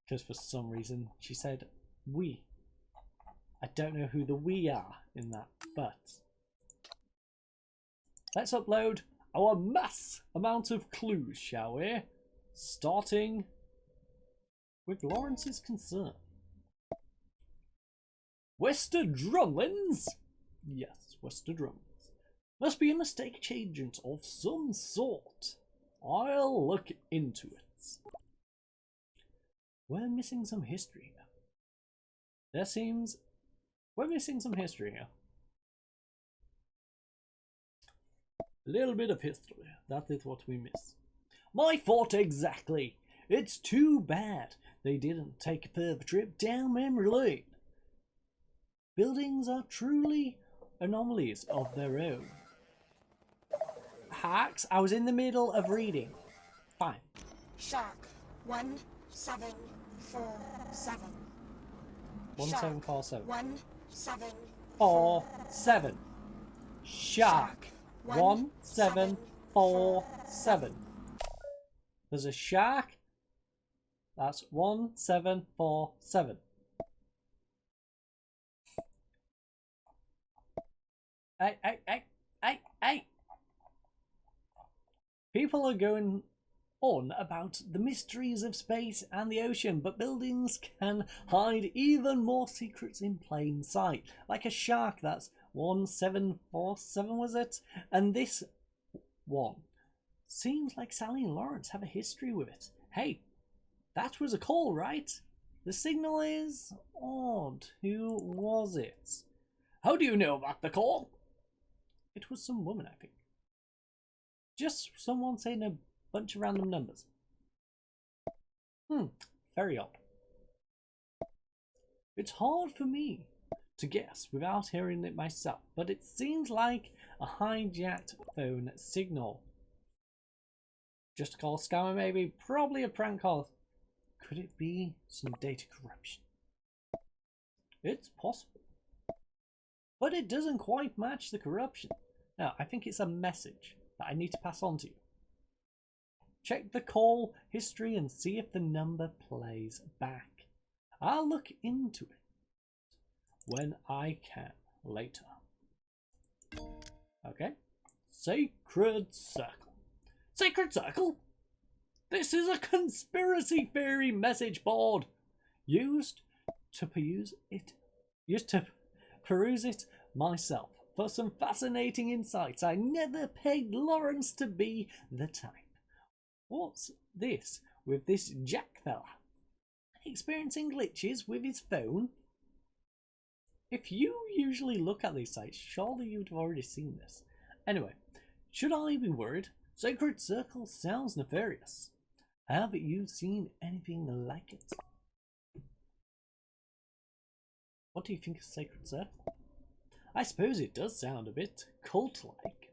Because for some reason she said we. I don't know who the we are in that, but let's upload our mass amount of clues, shall we? Starting with Lawrence's concern. Wester Drumlins? Yes, Wester Drumlins. Must be a mistake agent of some sort. I'll look into it. We're missing some history here. We're missing some history here. A little bit of history. That is what we miss. My fault exactly. It's too bad they didn't take a further trip down memory lane. Buildings are truly anomalies of their own. Hacks, I was in the middle of reading. Fine. Shark 1747. 1747. 1747. Shark 1747. There's a shark. That's 1747. Hey. People are going on about the mysteries of space and the ocean, but buildings can hide even more secrets in plain sight. Like a shark, that's 1747, was it? And this one seems like Sally and Lawrence have a history with it. Hey, that was a call, right? The signal is odd. Who was it? How do you know about the call? It was some woman, I think. Just someone saying a bunch of random numbers. Very odd. It's hard for me to guess without hearing it myself, but it seems like a hijacked phone signal. Just a call scammer maybe, probably a prank call. Could it be some data corruption? It's possible. But it doesn't quite match the corruption. Now, I think it's a message that I need to pass on to you. Check the call history and see if the number plays back. I'll look into it when I can later. Okay. Sacred Circle. Sacred Circle? This is a conspiracy theory message board used to peruse it myself for some fascinating insights. I never pegged Lawrence to be the type. What's this with this Jack fella? Experiencing glitches with his phone? If you usually look at these sites, surely you'd have already seen this. Anyway, should I be worried? Sacred Circle sounds nefarious. Have you seen anything like it? What do you think of Sacred Circle? I suppose it does sound a bit cult-like.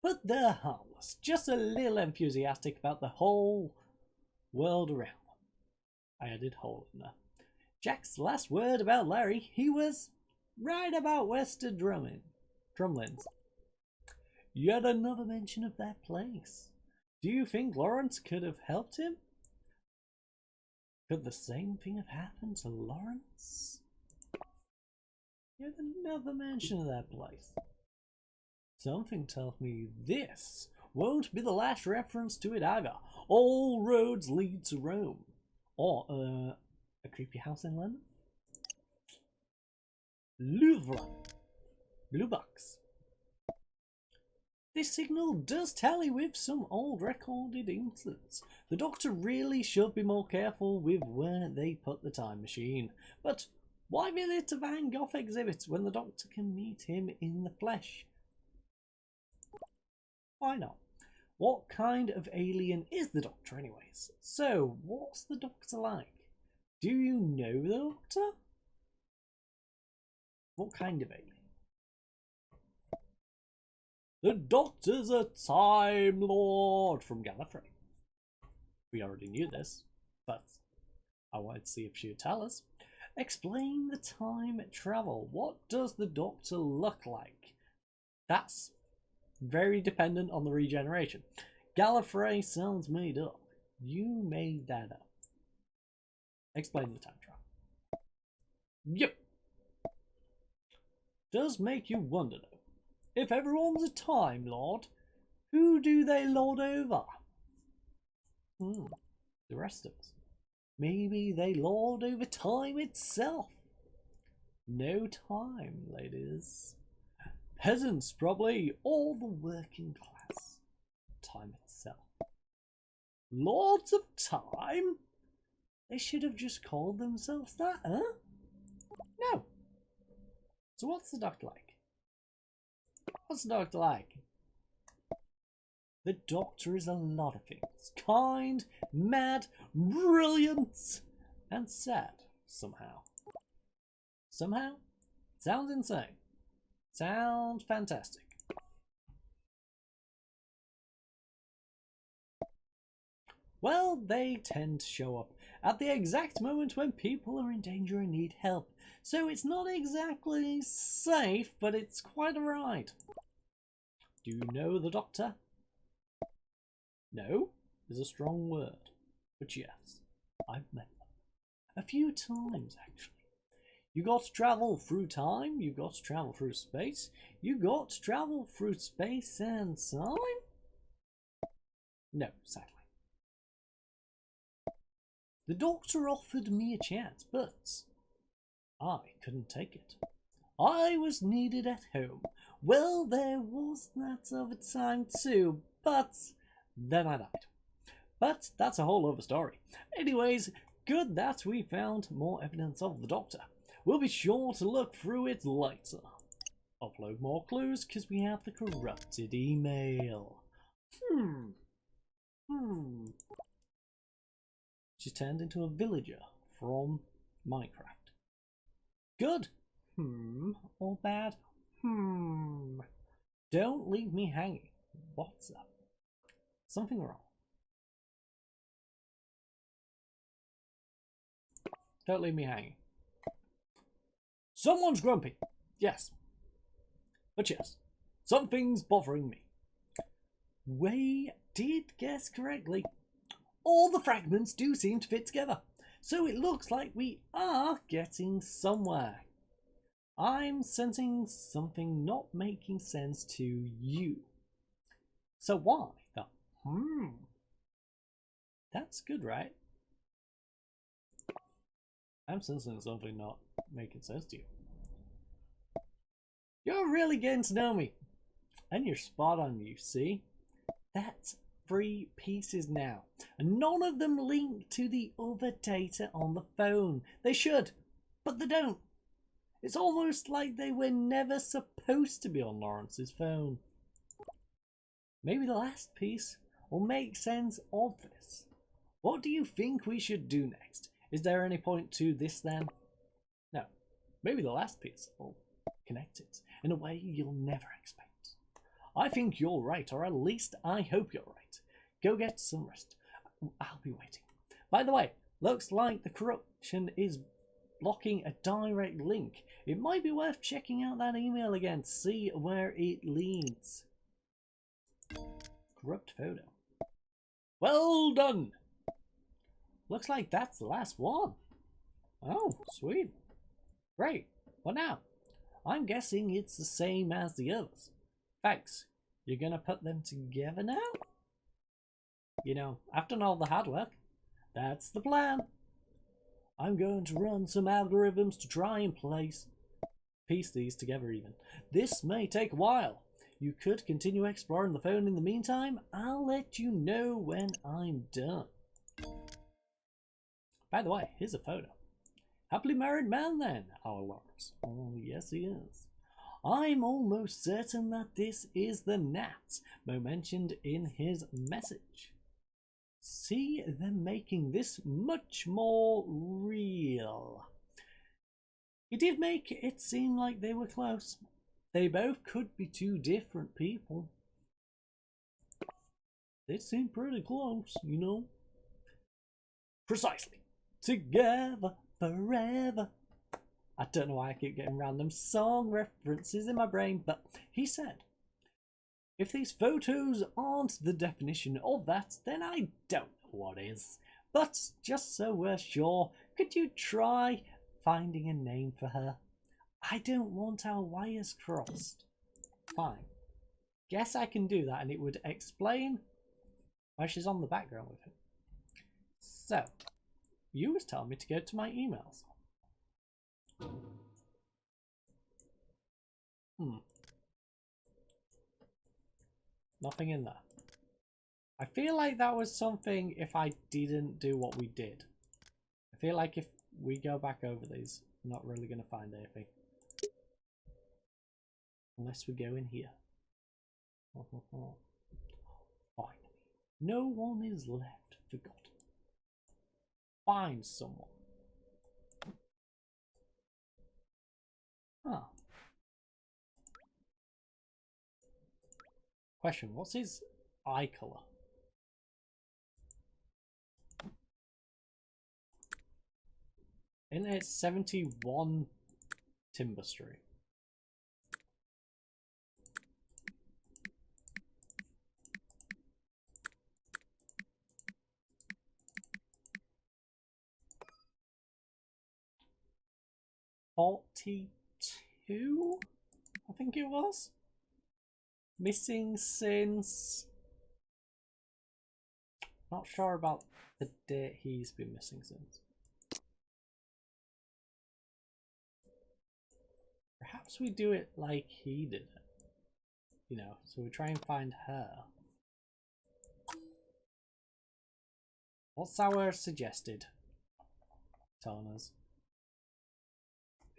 But they're harmless, just a little enthusiastic about the whole world around them. I added whole in there. Jack's last word about Larry, he was right about Wester Drumlins. Yet another mention of that place. Do you think Lawrence could have helped him? Could the same thing have happened to Lawrence? Yet another mention of that place. Something tells me this won't be the last reference to it either. All roads lead to Rome. Or a creepy house in London? Louvre. Blue box. This signal does tally with some old recorded incidents. The Doctor really should be more careful with where they put the time machine. But why visit a Van Gogh exhibit when the Doctor can meet him in the flesh? Why not? What kind of alien is the Doctor anyways? So, what's the Doctor like? Do you know the Doctor? What kind of alien? The Doctor's a Time Lord from Gallifrey. We already knew this, but I wanted to see if she would tell us. Explain the time travel. What does the Doctor look like? That's very dependent on the regeneration. Gallifrey sounds made up. You made that up. Explain the time travel. Yep. Does make you wonder though. If everyone's a Time Lord, who do they lord over? The rest of us. Maybe they lord over time itself. No time, ladies. Peasants, probably, or the working class. Time itself. Lords of Time? They should have just called themselves that, huh? No. So what's the Doctor like? What's the Doctor like? The Doctor is a lot of things. Kind, mad, brilliant, and sad, somehow. Somehow? Sounds insane. Sounds fantastic. Well, they tend to show up at the exact moment when people are in danger and need help. So it's not exactly safe, but it's quite alright. Do you know the Doctor? No is a strong word, but yes, I've met them. A few times, actually. You got to travel through time, you got to travel through space, you got to travel through space and time? No, sadly. The Doctor offered me a chance, but I couldn't take it. I was needed at home. Well, there was that other time too, but then I died. But that's a whole other story. Anyways, good that we found more evidence of the Doctor. We'll be sure to look through it later. Upload more clues because we have the corrupted email. She's turned into a villager from Minecraft. Good. Or bad. Don't leave me hanging. What's up? Something wrong. Don't leave me hanging. Someone's grumpy. Yes. But yes, something's bothering me. We did guess correctly. All the fragments do seem to fit together. So it looks like we are getting somewhere. I'm sensing something not making sense to you. So why the That's good, right? I'm sensing something not making sense to you. You're really getting to know me. And you're spot on, you see? That's 3 pieces now. And none of them link to the other data on the phone. They should, but they don't. It's almost like they were never supposed to be on Lawrence's phone. Maybe the last piece will make sense of this. What do you think we should do next? Is there any point to this then? No. Maybe the last piece will connect it in a way you'll never expect. I think you're right, or at least I hope you're right. Go get some rest. I'll be waiting. By the way, looks like the corruption is blocking a direct link. It might be worth checking out that email again to see where it leads. Corrupt photo. Well done! Looks like that's the last one. Oh, sweet. Great. What now? I'm guessing it's the same as the others. Thanks. You're gonna put them together now? You know, I've done all the hard work. That's the plan. I'm going to run some algorithms to try and piece these together even. This may take a while. You could continue exploring the phone in the meantime. I'll let you know when I'm done. By the way, here's a photo. Happily married man then, our Lawrence. Oh, yes he is. I'm almost certain that this is the Nat Mo mentioned in his message. See them making this much more real. He did make it seem like they were close. They both could be 2 different people. They seem pretty close, you know. Precisely. Together forever. I don't know why I keep getting random song references in my brain, but he said, if these photos aren't the definition of that, then I don't know what is. But just so we're sure, could you try finding a name for her? I don't want our wires crossed. Fine. Guess I can do that, and it would explain why she's on the background with him. So, you was telling me to go to my emails. Nothing in there. I feel like that was something if I didn't do what we did. I feel like if we go back over these, we're not really going to find anything. Unless we go in here. Finally. No one is left forgotten. Find someone. Ah. Question, what's his eye colour? In it's 71 Timbustry. $42, I think it was. Missing since... Not sure about the date he's been missing since. Perhaps we do it like he did it. You know, so we try and find her. What's our suggested? Telling us.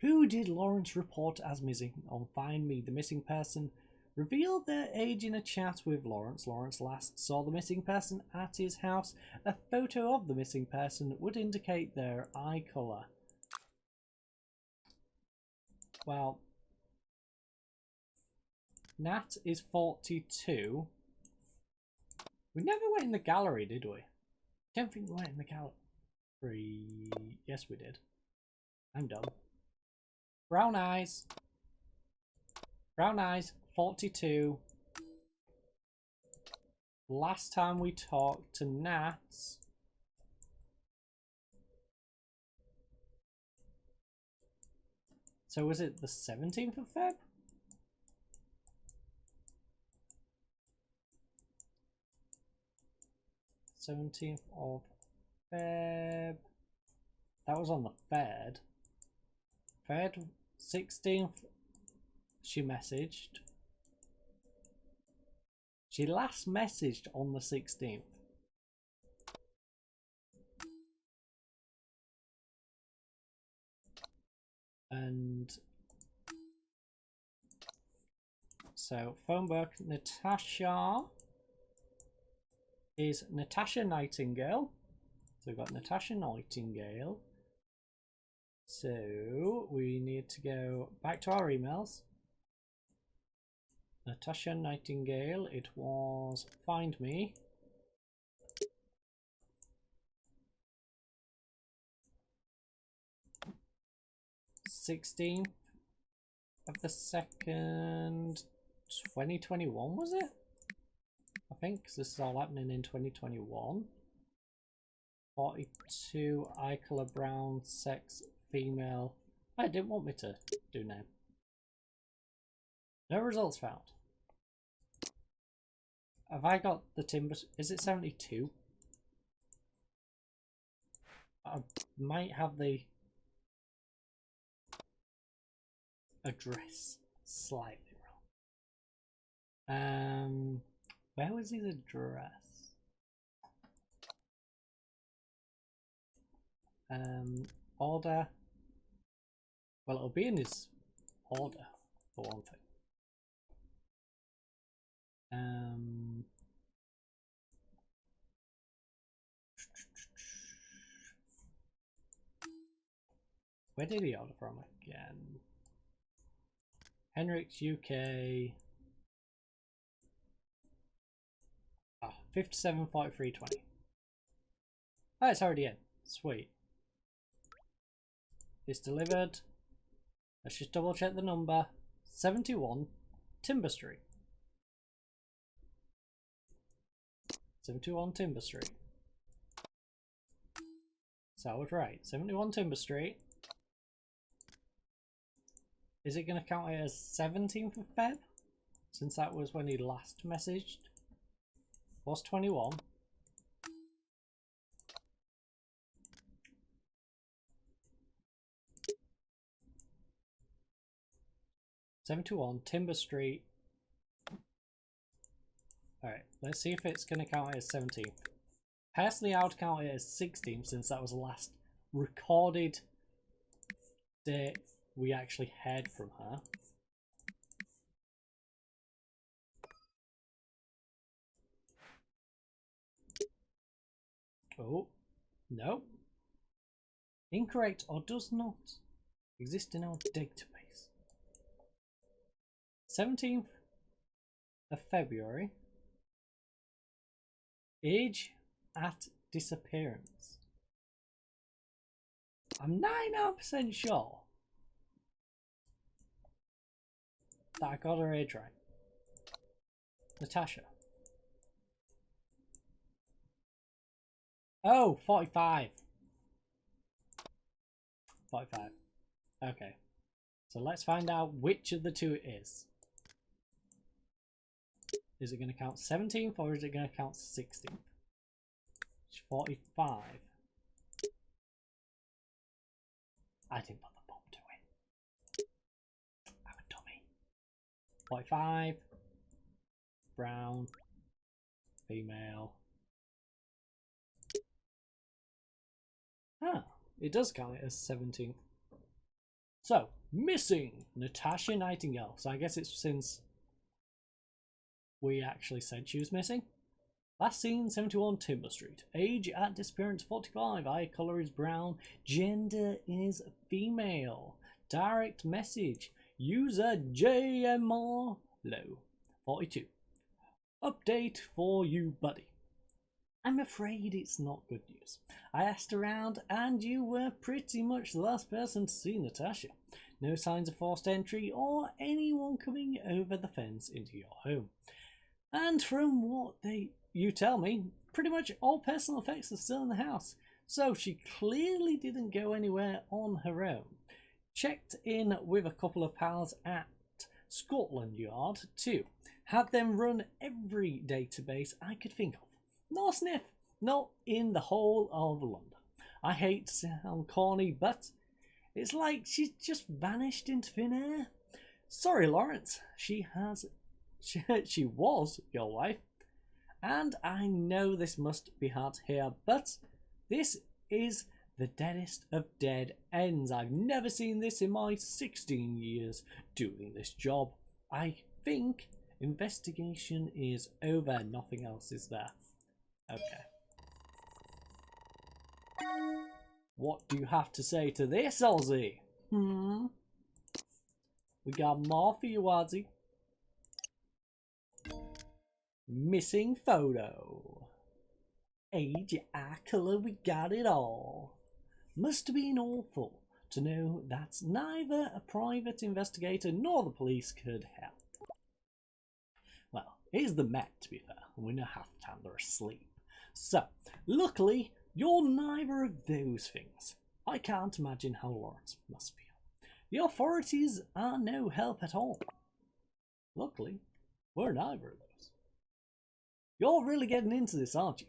Who did Lawrence report as missing on Find Me? The missing person revealed their age in a chat with Lawrence. Lawrence last saw the missing person at his house. A photo of the missing person would indicate their eye colour. Well, Nat is 42. We never went in the gallery, did we? Don't think we went in the gallery. Yes, we did. I'm dumb. Brown eyes. Brown eyes, 42. Last time we talked to Nat. So was it the 17th of Feb? 17th of Feb. That was on the 3rd. 3rd, 16th, she messaged. She last messaged on the 16th. And so phone book, Natasha is Natasha Nightingale. So we've got Natasha Nightingale. So we need to go back to our emails. Natasha Nightingale, it was Find Me. (16th of the 2nd, 2021 was it? I think, because this is all happening in 2021. 42, eye colour brown, sex female. I didn't want me to do name. No results found. Have I got the timber? Is it 72? I might have the address slightly wrong. Where was his address? Order. Well, it'll be in his order for one thing. Where did he order from again? Henrik's UK. 57.43.20. Oh, it's already in. Sweet. It's delivered. Let's just double check the number. 71 Timber Street. 71 Timber Street. So I was right. 71 Timber Street. Is it going to count it as 17th of Feb? Since that was when he last messaged. Was 21. '71 Timber Street. Alright, let's see if it's going to count it as 17th. Personally, I would count it as 16th since that was the last recorded date we actually heard from her. Oh, no. Incorrect or does not exist in our database. 17th of February. Age at disappearance. I'm 99% sure that I got her age right. Natasha. Oh, 45. 45. Okay. So let's find out which of the two it is. Is it going to count 17th or is it going to count 16th? 45. I didn't put the bomb to it. I'm a dummy. 45. Brown. Female. Ah, it does count it as 17th. So, missing Natasha Nightingale. So I guess it's since we actually said she was missing. Last seen 71 Timber Street. Age at disappearance 45. Eye colour is brown. Gender is female. Direct message. User JMR Low 42. Update for you, buddy. I'm afraid it's not good news. I asked around and you were pretty much the last person to see Natasha. No signs of forced entry or anyone coming over the fence into your home. And from what you tell me, pretty much all personal effects are still in the house. So she clearly didn't go anywhere on her own. Checked in with a couple of pals at Scotland Yard too. Had them run every database I could think of. No sniff, not in the whole of London. I hate to sound corny, but it's like she's just vanished into thin air. Sorry, Lawrence. She was your wife, and I know this must be hard to hear, but this is the deadest of dead ends. I've never seen this in my 16 years doing this job. I think investigation is over. Nothing else is there. Okay. What do you have to say to this, Ozzy? We got more for you, Ozzy. Missing photo. Age, eye colour, we got it all. Must have been awful to know that neither a private investigator nor the police could help. Well, here's the Met, to be fair, and we know half the time they're asleep. So, luckily, you're neither of those things. I can't imagine how Lawrence must feel. The authorities are no help at all. Luckily, we're neither of those. You're really getting into this, aren't you?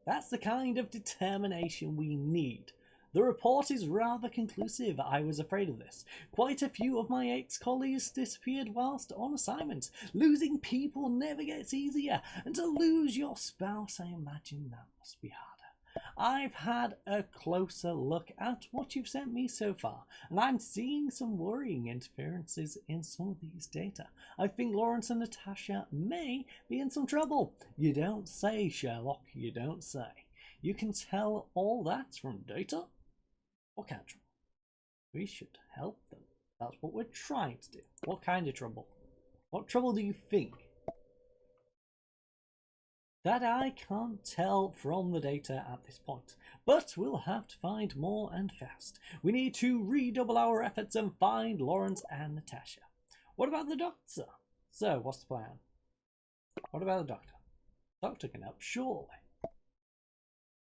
That's the kind of determination we need. The report is rather conclusive. I was afraid of this. Quite a few of my ex-colleagues disappeared whilst on assignment. Losing people never gets easier, and to lose your spouse, I imagine that must be harder. I've had a closer look at what you've sent me so far, and I'm seeing some worrying interferences in some of these data. I think Lawrence and Natasha may be in some trouble. You don't say, Sherlock, you don't say. You can tell all that from data? What kind of trouble? We should help them. That's what we're trying to do. What kind of trouble? What trouble do you think? That I can't tell from the data at this point, but we'll have to find more and fast. We need to redouble our efforts and find Lawrence and Natasha. What about the doctor? So, what's the plan? What about the doctor? Doctor can help, surely.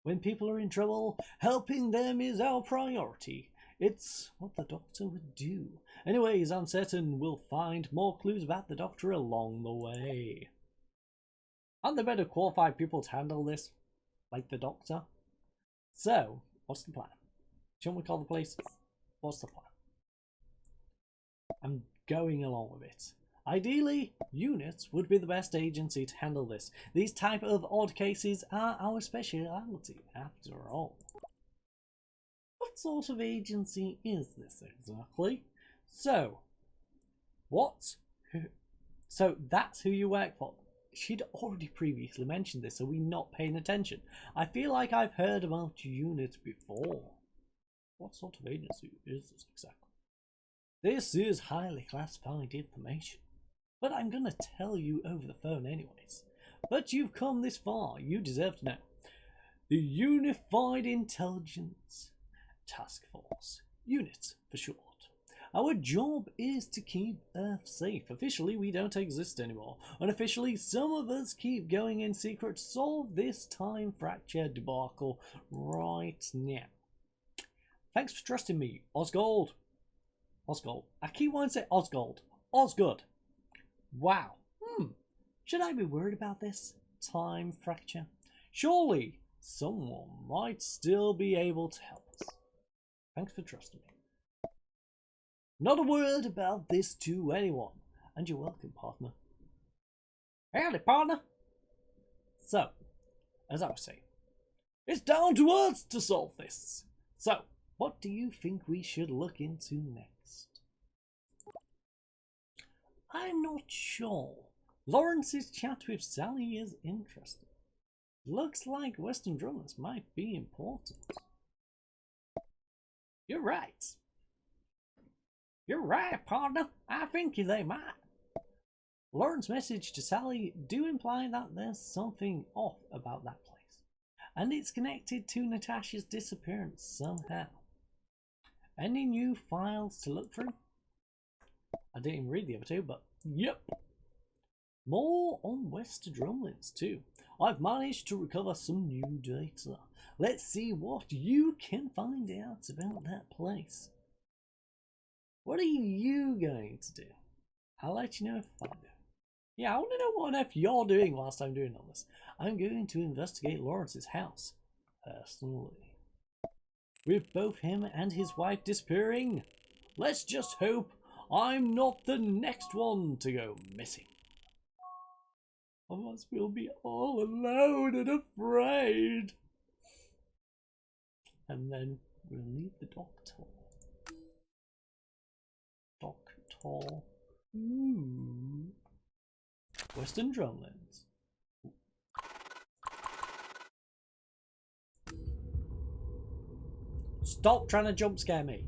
When people are in trouble, helping them is our priority. It's what the Doctor would do. Anyways, I'm certain we'll find more clues about the Doctor along the way. Aren't there better qualified people to handle this? Like the Doctor? So, what's the plan? Shouldn't we call the police? What's the plan? I'm going along with it. Ideally, units would be the best agency to handle this. These type of odd cases are our speciality, after all. What sort of agency is this exactly? So, what? So that's who you work for. She'd already previously mentioned this, so we're not paying attention. I feel like I've heard about units before. What sort of agency is this exactly? This is highly classified information, but I'm gonna tell you over the phone anyways. But you've come this far, you deserve to know. The Unified Intelligence Task Force, UNIT for short. Our job is to keep Earth safe. Officially, we don't exist anymore. Unofficially, some of us keep going in secret to solve this time fracture debacle right now. Thanks for trusting me, Osgold. Osgold. I keep wanting to say Osgold. Osgood. Wow. Should I be worried about this time fracture? Surely someone might still be able to help us. Thanks for trusting me. Not a word about this to anyone. And you're welcome, partner. Howdy, partner. So, as I was saying, it's down to us to solve this. So, what do you think we should look into next? I'm not sure. Lawrence's chat with Sally is interesting. Looks like Wester Drumlins might be important. You're right. You're right, partner. I think they might. Lauren's message to Sally do imply that there's something off about that place. And it's connected to Natasha's disappearance somehow. Any new files to look through? I didn't even read the other two, but yep. More on Wester Drumlins too. I've managed to recover some new data. Let's see what you can find out about that place. What are you going to do? I'll let you know if I do. Yeah, I want to know what on earth you're doing whilst I'm doing all this. I'm going to investigate Lawrence's house, personally. With both him and his wife disappearing, let's just hope I'm not the next one to go missing. Otherwise we'll be all alone and afraid. And then we'll leave the Doctor. Doctor. Wester Drumlins. Stop trying to jump scare me.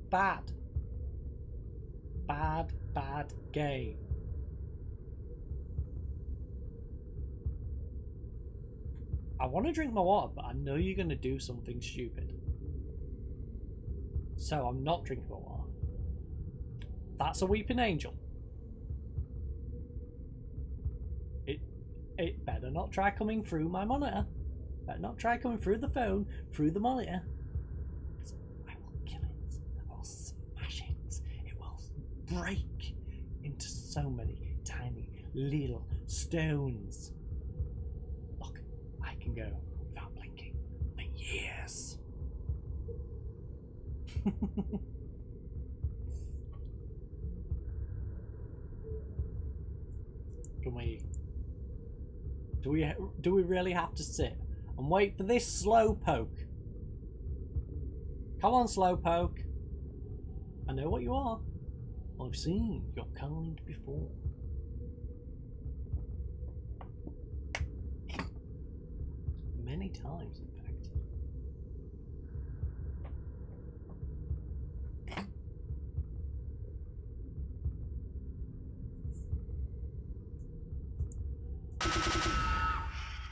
Bad. Bad, bad game. I want to drink my water, but I know you're going to do something stupid. So I'm not drinking my water. That's a weeping angel. It better not try coming through my monitor. Better not try coming through the phone, through the monitor. I will kill it. I will smash it. It will break into so many tiny little stones. Look, I can go without blinking for years. Can we... Do we really have to sit and wait for this slowpoke? Come on, slowpoke. I know what you are. I've seen your kind before. Many times, in fact.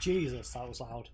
Jesus, that was loud.